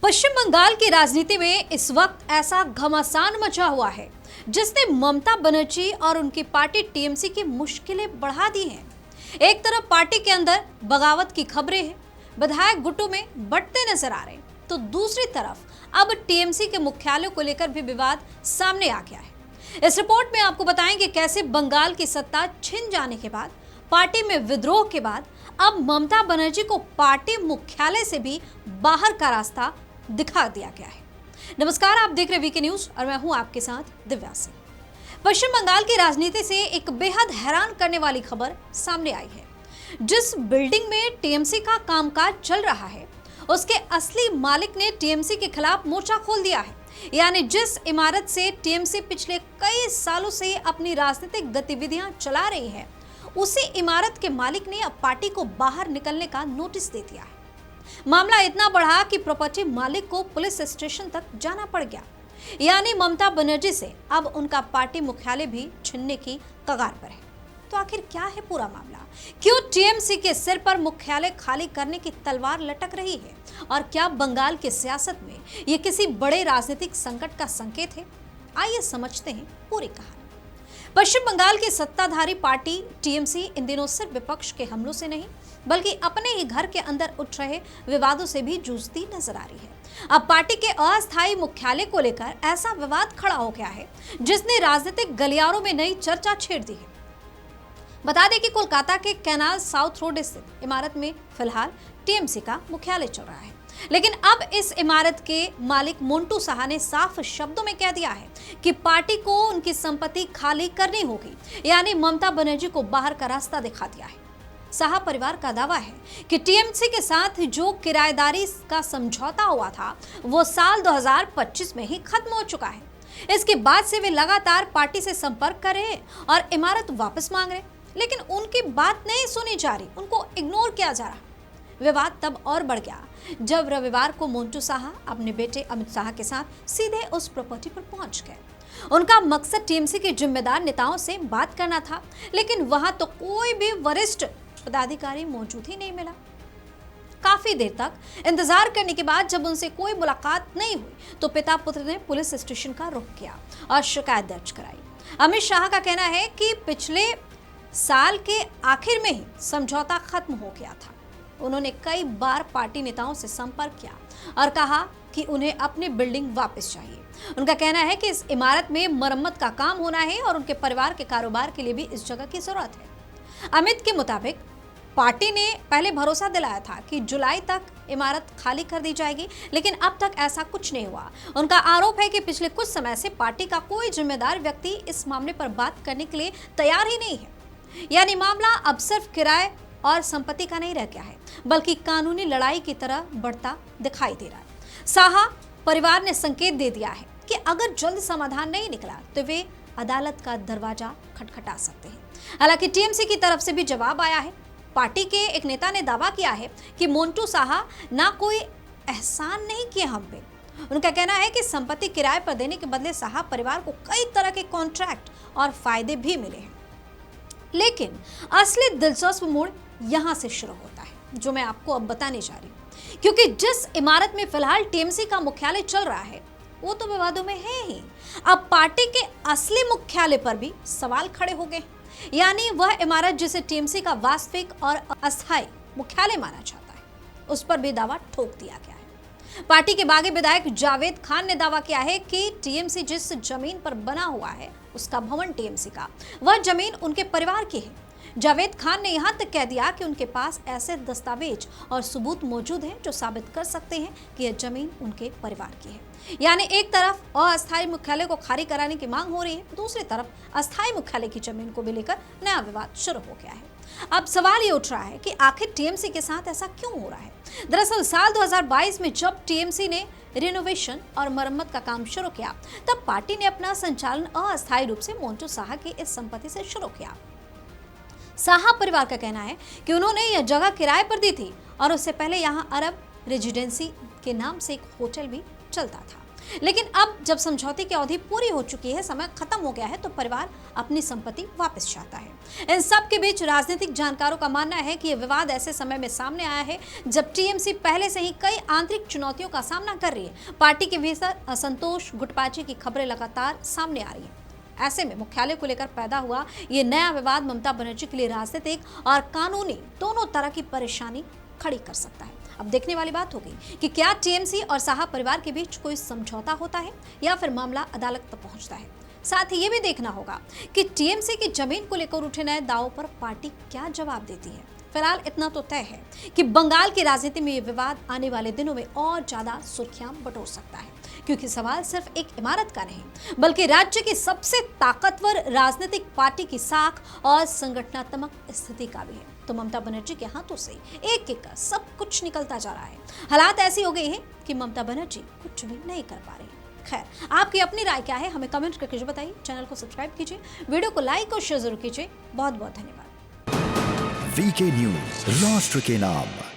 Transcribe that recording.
पश्चिम बंगाल की राजनीति में इस वक्त ऐसा घमासान मचा हुआ है जिसने ममता बनर्जी और उनकी पार्टी टीएमसी की मुश्किलें बढ़ा दी हैं। एक तरफ पार्टी के अंदर बगावत की खबरें हैं, विधायक गुटों में बंटते नजर आ रहे हैं, तो दूसरी तरफ अब टीएमसी के मुख्यालय को लेकर भी विवाद सामने आ गया है। इस रिपोर्ट में आपको बताएंगे कैसे बंगाल की सत्ता छिन जाने के बाद, पार्टी में विद्रोह के बाद अब ममता बनर्जी को पार्टी मुख्यालय से भी बाहर का रास्ता दिखा दिया गया है। नमस्कार, आप देख रहे वीके न्यूज और मैं हूं आपके साथ दिव्या सिंह। पश्चिम बंगाल की राजनीति से एक बेहद हैरान करने वाली खबर सामने आई है। जिस बिल्डिंग में टीएमसी का कामकाज चल रहा है, उसके असली मालिक ने टीएमसी के खिलाफ मोर्चा खोल दिया है। यानी जिस इमारत से टीएमसी पिछले कई सालों से अपनी राजनीतिक गतिविधियां चला रही है, उसी इमारत के मालिक ने अब पार्टी को बाहर निकलने का नोटिस दे दिया है। मामला इतना बढ़ा कि प्रॉपर्टी मालिक को पुलिस स्टेशन तक जाना पड़ गया। यानी ममता बनर्जी से अब उनका पार्टी मुख्यालय भी छीनने की कगार पर है। तो आखिर क्या है पूरा मामला? क्यों टीएमसी के सिर पर मुख्यालय खाली करने की तलवार लटक रही है? और क्या बंगाल की सियासत में ये किसी बड़े राजनीतिक संकट का संकेत है? आइए समझते हैं पूरी कहानी। पश्चिम बंगाल की सत्ताधारी पार्टी टीएमसी इन दिनों सिर्फ विपक्ष के हमलों से नहीं, बल्कि अपने ही घर के अंदर उठ रहे विवादों से भी जूझती नजर आ रही है। अब पार्टी के अस्थायी मुख्यालय को लेकर ऐसा विवाद खड़ा हो गया है जिसने राजनीतिक गलियारों में नई चर्चा छेड़ दी है। बता दें कि कोलकाता के कैनाल साउथ रोड स्थित इमारत में फिलहाल टीएमसी का मुख्यालय चल रहा है, लेकिन अब इस इमारत के मालिक मोंटू साहा ने साफ शब्दों में कह दिया है कि पार्टी को उनकी संपत्ति खाली करनी होगी। यानी ममता बनर्जी को बाहर का रास्ता दिखा दिया है। साहा परिवार का दावा है कि टीएमसी के साथ जो किराएदारी का समझौता हुआ था, वो साल 2025 में ही खत्म हो चुका है। इसके बाद से वे लगातार पार्टी से संपर्क कर रहे हैं और इमारत वापस मांग रहे, लेकिन उनकी बात नहीं सुनी जा रही, उनको इग्नोर किया जा रहा। विवाद तब और बढ़ गया जब रविवार को मोंटू साहा अपने बेटे अमित साहा के साथ सीधे उस प्रॉपर्टी पर पहुंच गए। उनका मकसद टीएमसी के जिम्मेदार नेताओं से बात करना था, लेकिन वहां तो कोई भी वरिष्ठ पदाधिकारी मौजूद ही नहीं मिला। काफी देर तक इंतजार करने के बाद जब उनसे कोई मुलाकात नहीं हुई, तो पिता पुत्र ने पुलिस स्टेशन का रुख किया और शिकायत दर्ज कराई। अमित शाह का कहना है कि पिछले साल के आखिर में ही समझौता खत्म हो गया था। उन्होंने कई बार पार्टी नेताओं से संपर्क किया और कहा कि उन्हें अपनी बिल्डिंग वापस चाहिए। उनका कहना है कि इस इमारत में मरम्मत का काम होना है और उनके परिवार के कारोबार के लिए भी इस जगह की जरूरत है। अमित के मुताबिक पार्टी ने पहले भरोसा दिलाया था कि जुलाई तक इमारत खाली कर दी जाएगी, लेकिन अब तक ऐसा कुछ नहीं हुआ। उनका आरोप है कि पिछले कुछ समय से पार्टी का कोई जिम्मेदार व्यक्ति इस मामले पर बात करने के लिए तैयार ही नहीं है। यानी मामला अब सिर्फ किराए और संपत्ति का नहीं रह गया है, बल्कि कानूनी लड़ाई की तरह बढ़ता दिखाई दे रहा है। साहा परिवार ने संकेत दे दिया है कि अगर जल्द समाधान नहीं निकला तो वे अदालत का दरवाजा खटखटा सकते हैं। हालांकि टीएमसी की तरफ से भी जवाब आया है। पार्टी के एक नेता ने दावा किया है कि मोंटू साहा ना कोई एहसान नहीं किया हम पे। उनका कहना है कि संपत्ति किराए पर देने के बदले साहा परिवार को कई तरह के कॉन्ट्रैक्ट और फायदे भी मिले हैं। लेकिन असली दिलचस्प मोड़ यहां से शुरू होता है, जो मैं आपको अब बताने जा रही हूं। क्योंकि जिस इमारत में फिलहाल टीएमसी का मुख्यालय चल रहा है, वो तो विवादों में है ही। अब पार्टी के असली मुख्यालय पर भी सवाल खड़े हो गए। यानी वह इमारत जिसे टीएमसी का वास्तविक और अस्थायी मुख्यालय माना जाता है, उस पर भी दावा ठोक दिया गया है। पार्टी के बागी विधायक जावेद खान ने दावा किया है कि टीएमसी जिस जमीन पर बना हुआ है, उसका भवन टीएमसी का, वह जमीन उनके परिवार की है। जावेद खान ने यहां तक कह दिया कि उनके पास ऐसे दस्तावेज और सबूत मौजूद हैं जो साबित कर सकते हैं कि यह जमीन उनके परिवार की है। यानी एक तरफ अस्थायी मुख्यालय को खाली कराने की मांग हो रही है, दूसरी तरफ अस्थायी मुख्यालय की जमीन को भी लेकर नया विवाद शुरू हो गया है। अब सवाल ये उठ रहा है कि आखिर टीएमसी के साथ ऐसा क्यों हो रहा है? दरअसल साल 2022 में जब टीएमसी ने रिनोवेशन और मरम्मत का काम शुरू किया, तब पार्टी ने अपना संचालन अस्थायी रूप से मोंटू साहा की इस संपत्ति से शुरू किया। साहा परिवार का कहना है कि उन्होंने यह जगह किराए पर दी थी और उससे पहले यहां अरब रेजिडेंसी के नाम से एक होटल भी चलता था। लेकिन अब जब समझौते की अवधि पूरी हो चुकी है, समय खत्म हो गया है, तो परिवार अपनी संपत्ति वापस चाहता है। इन सब के बीच राजनीतिक जानकारों का मानना है कि यह विवाद ऐसे समय में सामने आया है जब टीएमसी पहले से ही कई आंतरिक चुनौतियों का सामना कर रही है। पार्टी के भीतर असंतोष, गुटबाजी की खबरें लगातार सामने आ रही हैं। ऐसे में मुख्यालय को लेकर पैदा हुआ ये नया विवाद ममता बनर्जी के लिए राजनीतिक और कानूनी दोनों तरह की परेशानी खड़ी कर सकता है। अब देखने वाली बात होगी कि क्या टीएमसी और साहा परिवार के बीच कोई समझौता होता है या फिर मामला अदालत तक पहुंचता है। साथ ही ये भी देखना होगा कि टीएमसी की जमीन को लेकर उठे नए दावों पर पार्टी क्या जवाब देती है। फिलहाल इतना तो तय है कि बंगाल की राजनीति में ये विवाद आने वाले दिनों में और ज्यादा सुर्खियां बटोर सकता है, क्योंकि सवाल सिर्फ एक इमारत का नहीं बल्कि राज्य की सबसे ताकतवर राजनीतिक पार्टी की साख और संगठनात्मक स्थिति का भी है। तो ममता बनर्जी के हाथों से एक एक कर सब कुछ निकलता जा रहा है। हालात ऐसी हो गई है कि ममता बनर्जी कुछ भी नहीं कर पा रही। खैर, आपकी अपनी राय क्या है, हमें कमेंट करके जो बताइए। चैनल को सब्सक्राइब कीजिए, वीडियो को लाइक और शेयर जरूर कीजिए। बहुत बहुत धन्यवाद। VK न्यूज, राष्ट्र के नाम।